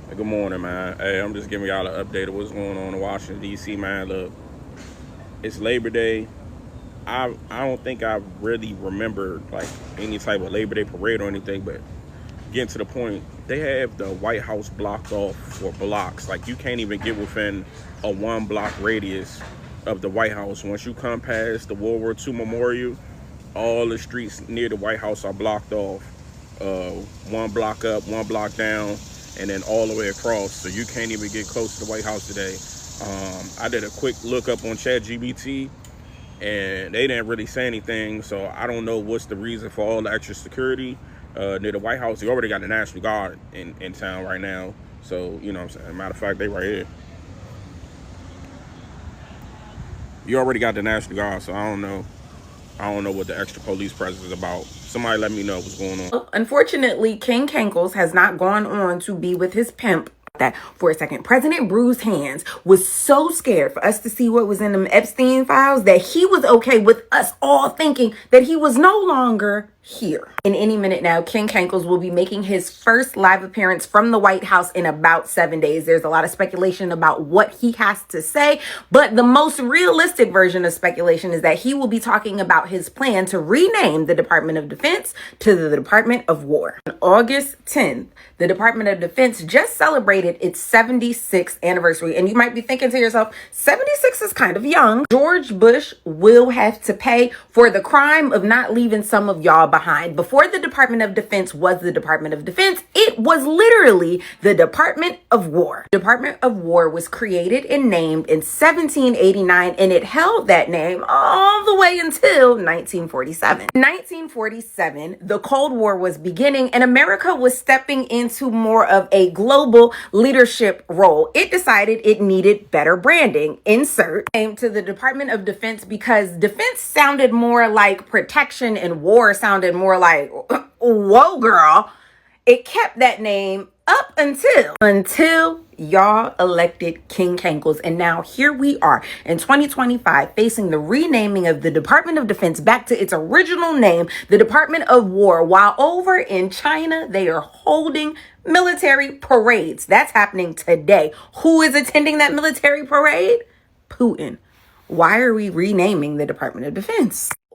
Good morning, man. Hey, I'm just giving y'all an update of what's going on in Washington D.C., man. Look, it's Labor Day. I don't think I really remember like any type of Labor Day parade or anything, but getting to the point, they have the White House blocked off for blocks. Like you can't even get within a 1 block radius of the White House. Once you come past the World War II Memorial, all the streets near the White House are blocked off. 1 block up, 1 block down, and then all the way across. So you can't even get close to the White House today. I did a quick look up on ChatGPT, and they didn't really say anything. So I don't know what's the reason for all the extra security near the White House. You already got the National Guard in town right now. So, you know what I'm saying? Matter of fact, they right here. You already got the National Guard, so I don't know. I don't know what the extra police presence is about. Somebody let me know what's going on. Unfortunately, King Kankles has not gone on to be with his pimp. That for a second, President Bruce Hands was so scared for us to see what was in them Epstein files that he was okay with us all thinking that he was no longer here. In any minute now, King Kankles will be making his first live appearance from the White House in about 7 days. There's a lot of speculation about what he has to say, but the most realistic version of speculation is that he will be talking about his plan to rename the Department of Defense to the Department of War. On August 10th, the Department of Defense just celebrated its 76th anniversary. And you might be thinking to yourself, 76 is kind of young. George Bush will have to pay for the crime of not leaving some of y'all behind. Before the Department of Defense was the Department of Defense, it was literally the Department of War. The Department of War was created and named in 1789, and it held that name all the way until 1947. In 1947, the Cold War was beginning, and America was stepping into more of a global leadership role. It decided it needed better branding. Insert name to the Department of Defense because defense sounded more like protection and war sounded more like, whoa, girl. It kept that name up until y'all elected King Kankles. And now here we are in 2025 facing the renaming of the Department of Defense back to its original name, the Department of War, while over in China, they are holding military parades. That's happening today. Who is attending that military parade? Putin. Why are we renaming the Department of Defense?